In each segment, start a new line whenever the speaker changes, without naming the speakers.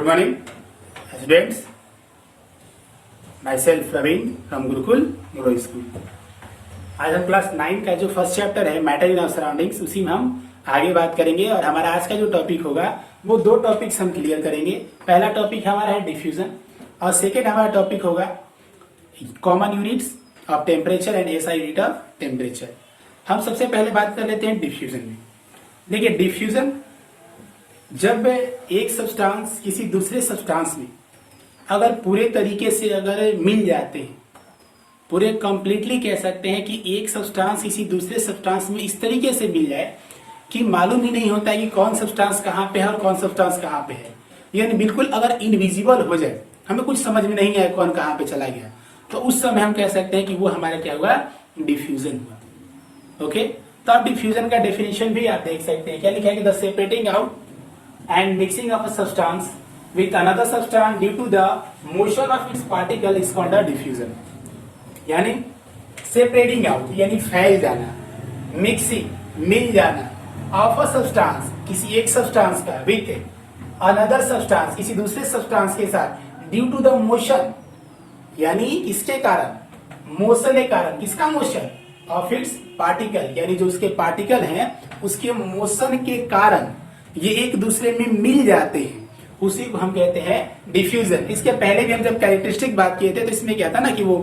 Good morning, students. Myself Praveen from Gurukul Guru School. आज हम class 9 का जो फर्स्ट चैप्टर है मैटर इन आवर सराउंडिंग्स उसी में हम आगे बात करेंगे और हमारा आज का जो टॉपिक होगा वो दो टॉपिक्स हम क्लियर करेंगे। पहला टॉपिक हमारा है डिफ्यूजन और सेकेंड हमारा टॉपिक होगा common units of temperature and SI unit of temperature. हम सबसे पहले बात कर लेते हैं डिफ्यूजन में। देखिए डिफ्यूजन जब एक सब्सटेंस किसी दूसरे सब्सटेंस में अगर पूरे तरीके से अगर मिल जाते हैं, पूरे कंप्लीटली कह सकते हैं कि एक सब्सटेंस किसी दूसरे सब्सटेंस में इस तरीके से मिल जाए कि मालूम ही नहीं होता है कि कौन सब्सटेंस कहाँ पे है और कौन सब्सटेंस कहाँ पे है, यानी बिल्कुल अगर इनविजिबल हो जाए, हमें कुछ समझ में नहीं आया कौन कहाँ पे चला गया, तो उस समय हम कह सकते हैं कि वो हमारा क्या हुआ, डिफ्यूजन हुआ। ओके, तो आप डिफ्यूजन का डेफिनेशन भी आप देख सकते हैं। क्या लिखा है कि the separating out and mixing of a substance with another substance due to the motion of its particle is called a diffusion। यानी separating out यानी फैल जाना, mixing मिल जाना of a substance किसी एक substance का with another substance किसी दूसरे substance के साथ due to the motion यानी इसके कारण, मोशन के कारण, किसका मोशन, of its particle यानी जो उसके पार्टिकल हैं उसके मोशन के कारण ये एक दूसरे में मिल जाते हैं, उसी को हम कहते हैं डिफ्यूजन। इसके पहले भी हम जब कैरेक्टरिस्टिक बात किए थे तो इसमें क्या था ना कि वो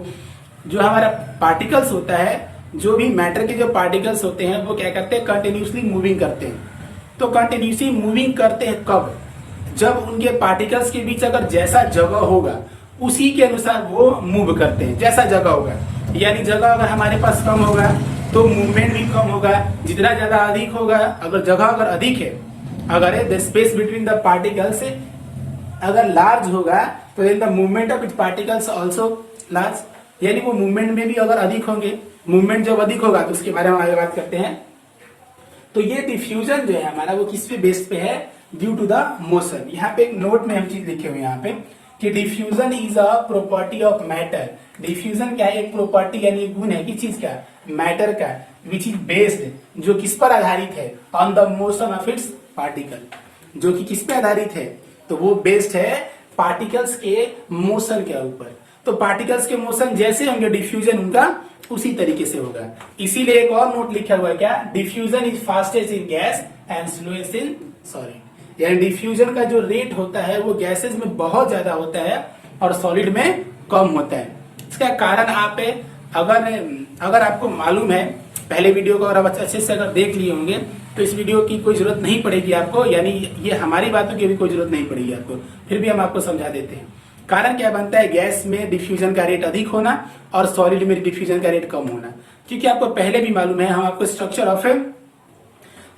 जो हमारा पार्टिकल्स होता है, जो भी मैटर के जो पार्टिकल्स होते हैं वो क्या करते हैं, कंटिन्यूसली मूविंग करते हैं। तो कंटिन्यूसली मूविंग करते हैं कब, जब उनके पार्टिकल्स के बीच अगर जैसा जगह होगा उसी के अनुसार वो मूव करते हैं, जैसा जगह होगा। यानी जगह अगर हमारे पास कम होगा तो मूवमेंट भी कम होगा, जितना ज्यादा अधिक होगा, अगर जगह अगर अधिक है, अगर the space between the particles अगर लार्ज होगा तो then the movement of it particles also large, यानी वो मूवमेंट में भी अगर अधिक होंगे, मूवमेंट जब अधिक होगा तो उसके बारे में आगे बात करते हैं। तो ये डिफ्यूजन जो है हमारा वो किस पे बेस्ड पे है, ड्यू टू द मोशन। यहाँ पे एक नोट में हम चीज लिखे हुए यहाँ पे कि diffusion is a property of matter. Diffusion क्या है, एक प्रॉपर्टी यानी गुण है किस चीज का, मैटर का, विच इज बेस्ड, जो किस पर आधारित है, on the motion of its particle, जो कि किस पे आधारित है, तो वो बेस्ड है पार्टिकल्स के मोशन के ऊपर। तो पार्टिकल्स के मोशन जैसे होंगे डिफ्यूजन उनका उसी तरीके से होगा। इसीलिए एक और नोट लिखा हुआ है क्या, diffusion is fastest in gas and slowest in solid. यानी डिफ्यूजन का जो रेट होता है वो गैसेस में बहुत ज्यादा होता है और सॉलिड में कम होता है। इसका कारण आप अगर आपको मालूम है, पहले वीडियो को अगर अच्छे से अगर देख लिए होंगे तो इस वीडियो की कोई जरूरत नहीं पड़ेगी आपको, यानी ये हमारी बातों की भी कोई जरूरत नहीं पड़ेगी आपको, फिर भी हम आपको समझा देते हैं। कारण क्या बनता है, गैस में डिफ्यूजन का रेट अधिक होना और सॉलिड में डिफ्यूजन का रेट कम होना। क्योंकि आपको पहले भी मालूम है, हम आपको स्ट्रक्चर ऑफ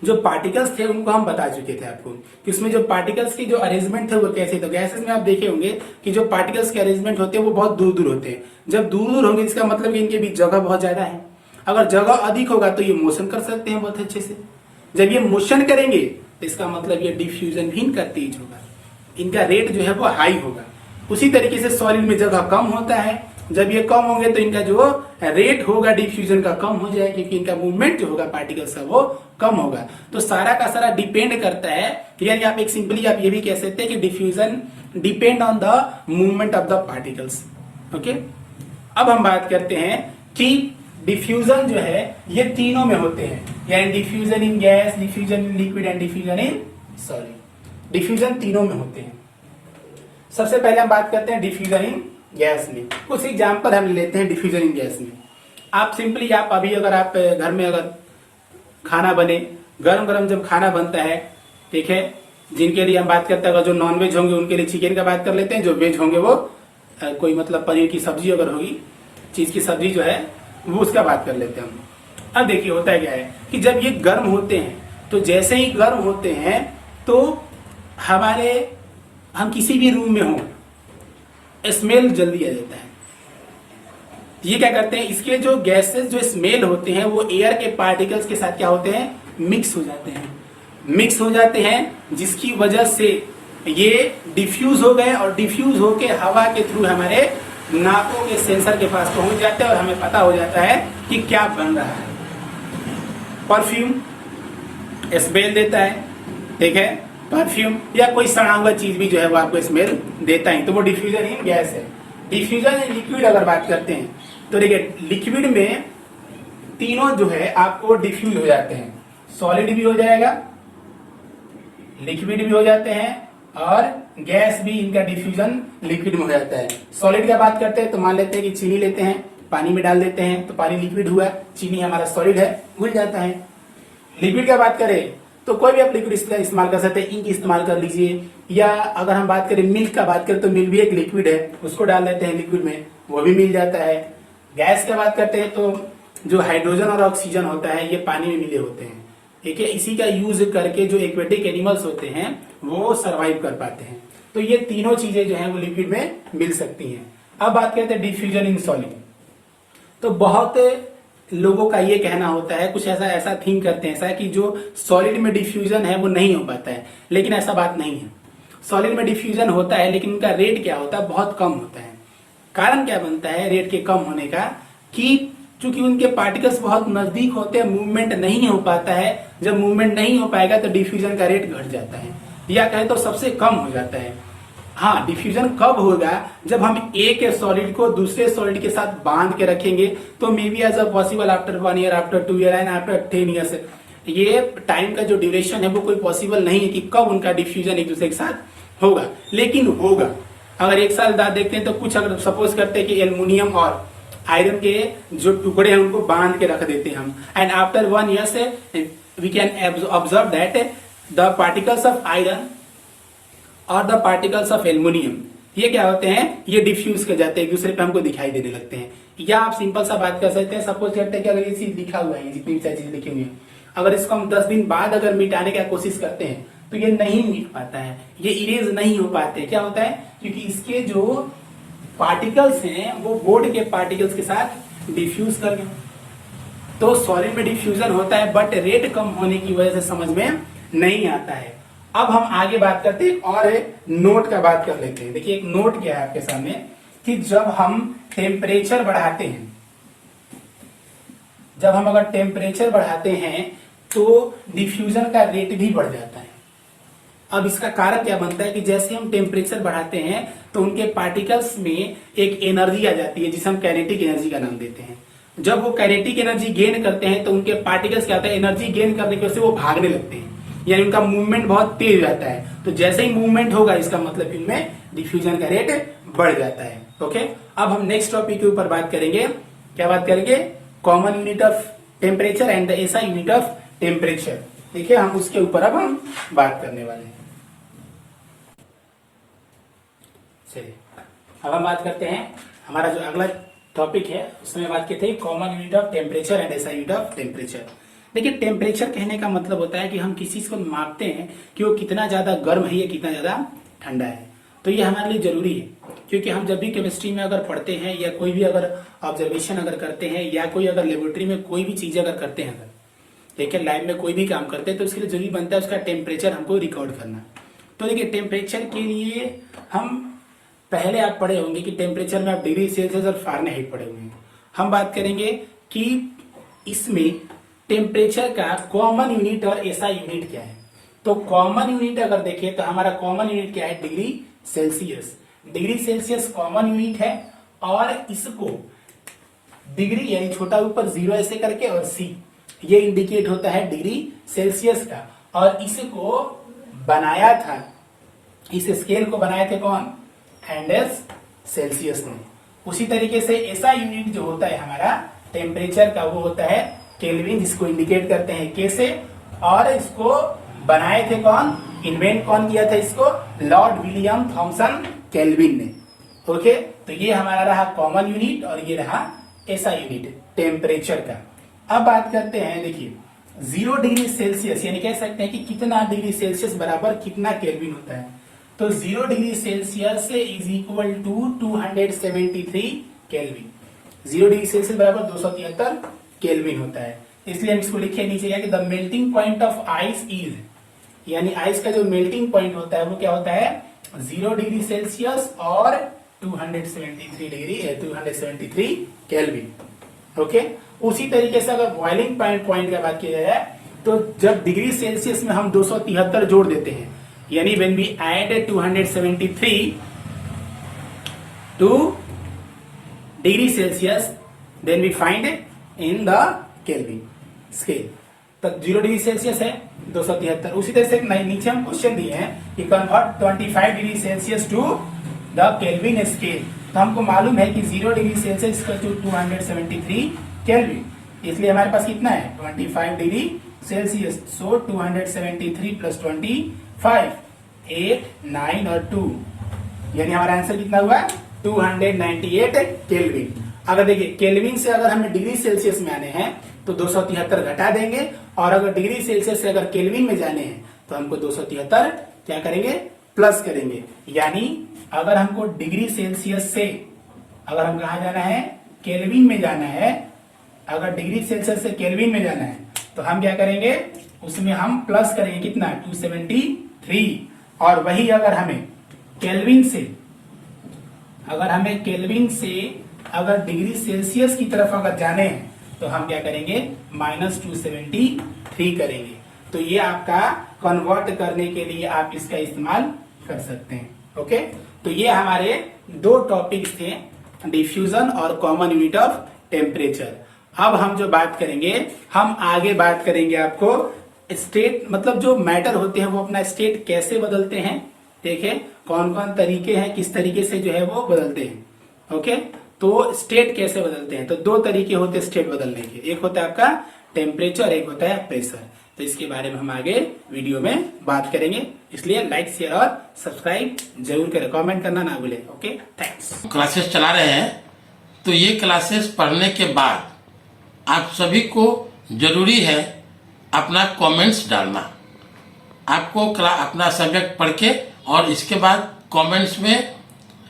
जो पार्टिकल्स थे उनको हम बता चुके थे आपको कि उसमें जो पार्टिकल्स की जो अरेंजमेंट थे वो कैसे। तो गैसेस में आप देखे होंगे कि जो पार्टिकल्स के अरेंजमेंट होते हैं वो बहुत दूर दूर होते हैं। जब दूर दूर होंगे इसका मतलब कि इनके बीच जगह बहुत ज्यादा है। अगर जगह अधिक होगा तो ये मोशन कर सकते हैं बहुत अच्छे से। जब ये मोशन करेंगे तो इसका मतलब ये डिफ्यूजन भी इनका तेज होगा, इनका रेट जो है वो हाई होगा। उसी तरीके से सॉलिड में जगह कम होता है, जब ये कम होंगे तो इनका जो रेट होगा डिफ्यूजन का कम हो जाएगा, क्योंकि इनका मूवमेंट जो होगा पार्टिकल्स का वो कम होगा। तो सारा का सारा डिपेंड करता है, यानी आप एक सिंपली आप ये भी कह सकते हैं कि diffusion depend on the movement of the particles. Okay, अब हम बात करते हैं कि डिफ्यूजन जो है ये तीनों में होते हैं, यानी diffusion in gas, diffusion in liquid and diffusion in solid. Diffusion तीनों में होते हैं। सबसे पहले हम बात करते हैं डिफ्यूजन इन गैस में। कुछ एग्जांपल हम लेते हैं डिफ्यूजन इन गैस में। आप सिंपली आप अभी अगर आप घर में अगर खाना बने, गरम गरम जब खाना बनता है, ठीक है, जिनके लिए हम बात करते हैं, अगर जो नॉन वेज होंगे उनके लिए चिकन का बात कर लेते हैं, जो वेज होंगे वो कोई मतलब पनीर की सब्जी अगर होगी, चीज की सब्जी जो है वो उसका बात कर लेते हैं हम। अब देखिए होता है क्या है कि जब ये गर्म होते हैं तो जैसे ही गर्म होते हैं तो हम किसी भी रूम में हो स्मेल जल्दी आ जाता है। ये क्या करते हैं, इसके जो गैसेस जो स्मेल होते हैं वो एयर के पार्टिकल्स के साथ क्या होते हैं, मिक्स हो जाते हैं, जिसकी वजह से ये डिफ्यूज हो गए और डिफ्यूज होके हवा के थ्रू हमारे नाकों के सेंसर के पास पहुंच जाते हैं और हमें पता हो जाता है कि क्या बन रहा है। परफ्यूम स्मेल देता है, ठीक है, परफ्यूम या कोई सड़ा हुआ चीज भी जो है वो आपको स्मेल देता है, तो वो डिफ्यूजन इन गैस है। डिफ्यूजन इन लिक्विड अगर बात करते हैं तो देखिए लिक्विड में तीनों जो है आपको डिफ्यूज हो जाते हैं, सॉलिड भी हो जाएगा, लिक्विड भी हो जाते हैं और गैस भी, इनका डिफ्यूजन लिक्विड में हो जाता है। सॉलिड का बात करते हैं तो मान लेते हैं कि चीनी लेते हैं, पानी में डाल देते हैं तो पानी लिक्विड हुआ, चीनी हमारा सॉलिड है, घुल जाता है। लिक्विड का बात करें तो कोई भी आप लिक्विड इस्तेमाल कर सकते हैं, इंक इस्तेमाल कर लीजिए, या अगर हम बात करें मिल्क का बात करें तो मिल्क भी एक लिक्विड है, उसको डाल देते हैं लिक्विड में, वो भी मिल जाता है। गैस का बात करते हैं तो जो हाइड्रोजन और ऑक्सीजन होता है ये पानी में मिले होते हैं, ठीक है, इसी का यूज करके जो एक्वेटिक एनिमल्स होते हैं वो सरवाइव कर पाते हैं। तो ये तीनों चीजें जो है वो लिक्विड में मिल सकती हैं। अब बात करते हैं डिफ्यूजन इन सॉलिड। तो बहुत लोगों का ये कहना होता है, कुछ ऐसा थिंक करते हैं ऐसा कि जो सॉलिड में डिफ्यूजन है वो नहीं हो पाता है, लेकिन ऐसा बात नहीं है। सॉलिड में डिफ्यूजन होता है लेकिन उनका रेट क्या होता है, बहुत कम होता है। कारण क्या बनता है रेट के कम होने का, कि चूंकि उनके पार्टिकल्स बहुत नजदीक होते हैं, मूवमेंट नहीं हो पाता है। जब मूवमेंट नहीं हो पाएगा तो डिफ्यूजन का रेट घट जाता है, या कहे तो सबसे कम हो जाता है। हाँ, डिफ्यूजन कब होगा, जब हम एक सॉलिड को दूसरे सॉलिड के साथ बांध के रखेंगे, तो may be as a possible after 1 year, after 2 year and after 10 years. ये टाइम का जो ड्यूरेशन है वो कोई पॉसिबल नहीं है कि कब उनका डिफ्यूजन एक दूसरे के साथ होगा, लेकिन होगा। अगर एक साल बाद देखते हैं तो कुछ, अगर सपोज करते हैं कि एल्युमिनियम और आयरन के जो टुकड़े हैं उनको बांध के रख देते हैं हम, एंड आफ्टर 1 ईयर से we can observe that the particles of iron और द पार्टिकल्स ऑफ एल्युमिनियम, ये क्या होते हैं, ये डिफ्यूज कर जाते हैं, एक दूसरे पे हमको दिखाई देने लगते हैं। या आप सिंपल सा बात कर सकते हैं, सपोज करते हैं कि अगर ये चीज लिखा हुआ है, जितनी सारी चीज लिखी हुई है, अगर इसको हम 10 दिन बाद अगर मिटाने की कोशिश करते हैं तो ये नहीं मिट पाता है, ये इरेज नहीं हो पाते। क्या होता है, क्योंकि इसके जो पार्टिकल्स हैं वो बोर्ड के पार्टिकल्स के साथ डिफ्यूज कर गए। तो सॉलिड में डिफ्यूजन होता है बट रेट कम होने की वजह से समझ में नहीं आता है। अब हम आगे बात करते हैं और नोट का बात कर लेते हैं। देखिए एक नोट क्या है आपके सामने, कि जब हम टेम्परेचर बढ़ाते हैं, जब हम अगर टेम्परेचर बढ़ाते हैं तो डिफ्यूजन का रेट भी बढ़ जाता है। अब इसका कारण क्या बनता है कि जैसे हम टेम्परेचर बढ़ाते हैं तो उनके पार्टिकल्स में एक एनर्जी आ जाती है जिसे हम काइनेटिक एनर्जी का नाम देते हैं। जब वो काइनेटिक एनर्जी गेन करते हैं तो उनके पार्टिकल्स क्या होता है, एनर्जी गेन करने की वजह से वो भागने लगते हैं, यानी उनका मूवमेंट बहुत तेज हो जाता है। तो जैसे ही मूवमेंट होगा इसका मतलब इनमें डिफ्यूजन का रेट बढ़ जाता है। ओके, अब हम नेक्स्ट टॉपिक के ऊपर बात करेंगे। क्या बात करेंगे, common unit of temperature and the SI unit of temperature. देखिए हम उसके ऊपर अब हम बात करने वाले हैं। चलिए अब हम बात करते हैं, हमारा जो अगला टॉपिक है उसमें बात की थी common unit of temperature and SI unit of temperature. देखिए टेम्परेचर कहने का मतलब होता है कि हम किसी चीज को मापते हैं कि वो कितना ज्यादा गर्म है या कितना ज्यादा ठंडा है। तो ये हमारे लिए जरूरी है, क्योंकि हम जब भी केमिस्ट्री में अगर पढ़ते हैं या कोई भी अगर ऑब्जर्वेशन अगर करते हैं या कोई अगर लेबोरेटरी में कोई भी चीज अगर करते हैं, अगर देखिए लैब में कोई भी काम करते हैं तो उसके लिए जरूरी बनता है उसका टेम्परेचर हमको रिकॉर्ड करना। तो देखिए टेम्परेचर के लिए हम, पहले आप पढ़े होंगे कि टेम्परेचर में आप डिग्री सेल्सियस और फारेनहाइट पढ़े होंगे। हम बात करेंगे कि इसमें टेम्परेचर का कॉमन यूनिट और एसआई यूनिट क्या है। तो कॉमन यूनिट अगर देखें तो हमारा कॉमन यूनिट क्या है, degree Celsius. Degree Celsius common unit है और इसको डिग्री यानी छोटा ऊपर 0 ऐसे करके और सी ये इंडिकेट होता है डिग्री सेल्सियस का। और इसको बनाया था, इस स्केल को बनाए थे कौन, एंडर्स सेल्सियस ने। उसी तरीके से ऐसा यूनिट जो होता है हमारा टेम्परेचर का वो होता है केल्विन, जिसको इंडिकेट करते हैं के से। और इसको बनाए थे कौन, इन्वेंट कौन किया था इसको, लॉर्ड विलियम थॉमसन केल्विन ने। ओके, तो ये हमारा रहा कॉमन यूनिट और ये रहा ऐसा यूनिट टेम्परेचर का। अब बात करते हैं, देखिए 0 डिग्री सेल्सियस यानी कह सकते हैं कि कितना डिग्री सेल्सियस बराबर कितना केल्विन होता है। तो 0 degree Celsius is equal to 273 Kelvin. 0 degree Celsius बराबर 273 केल्विन होता है। इसलिए हम इसको लिखे नीचे कि the melting point of ice is, यानी आइस का जो मेल्टिंग पॉइंट होता है वो क्या होता है, 0 डिग्री सेल्सियस और 273 केल्विन। ओके, उसी तरीके से अगर बॉइलिंग पॉइंट का बात किया जाए तो जब डिग्री सेल्सियस में हम 273 जोड़ देते हैं, यानी when we add 273 to degree Celsius then we find in the Kelvin scale. तो 0 डिग्री सेल्सियस है 273। उसी तरह से नीचे हम क्वेश्चन दिए हैं कि convert 25 degree Celsius to the Kelvin scale. तो हमको मालूम है कि 0 डिग्री सेल्सियस टू 273 केल्विन, इसलिए हमारे पास कितना है 25 डिग्री सेल्सियस। सो 273 प्लस 25 8 9 और 2, यानी हमारा आंसर कितना हुआ 298 केल्विन। अगर देखिए केल्विन से अगर हमें डिग्री सेल्सियस में आने हैं तो 273 घटा देंगे, और अगर डिग्री सेल्सियस से अगर केल्विन में जाने हैं तो हमको 273 क्या करेंगे प्लस करेंगे। यानी अगर हमको डिग्री सेल्सियस से अगर हम कहा जाना है केल्विन में जाना है, अगर डिग्री सेल्सियस से केल्विन में जाना है तो हम क्या करेंगे उसमें हम प्लस करेंगे कितना 273। और वही अगर हमें केल्विन से अगर डिग्री सेल्सियस की तरफ अगर जाने हैं तो हम क्या करेंगे -273 करेंगे। तो ये आपका कन्वर्ट करने के लिए आप इसका इस्तेमाल कर सकते हैं। ओके, तो ये हमारे दो टॉपिक्स थे, डिफ्यूजन और कॉमन यूनिट ऑफ टेम्परेचर। अब हम जो बात करेंगे, हम आगे बात करेंगे आपको स्टेट, मतलब जो मैटर होते हैं वो अपना स्टेट कैसे बदलते हैं। देखिए कौन कौन तरीके हैं, किस तरीके से जो है वो बदलते हैं। ओके, तो स्टेट कैसे बदलते हैं, तो दो तरीके होते हैं स्टेट बदलने के, एक होता है आपका टेम्परेचर, एक होता है प्रेशर। तो इसके बारे में हम आगे वीडियो में बात करेंगे, इसलिए लाइक शेयर और सब्सक्राइब जरूर करें, कमेंट करना ना भूलें। Okay, thanks.
क्लासेस चला रहे हैं, तो ये क्लासेस पढ़ने के बाद आप सभी को जरूरी है अपना कमेंट्स डालना। आपको अपना सब्जेक्ट पढ़ के और इसके बाद कमेंट्स में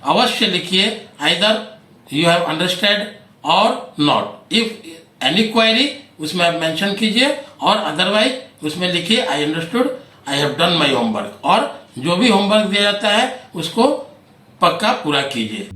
अवश्य लिखिए आइदर यू हैव अंडरस्टैंड और नॉट। इफ एनी क्वेरी उसमें आप मेंशन कीजिए, और अदरवाइज उसमें लिखिए I understood, I have done my homework. और जो भी होमवर्क दिया जाता है उसको पक्का पूरा कीजिए।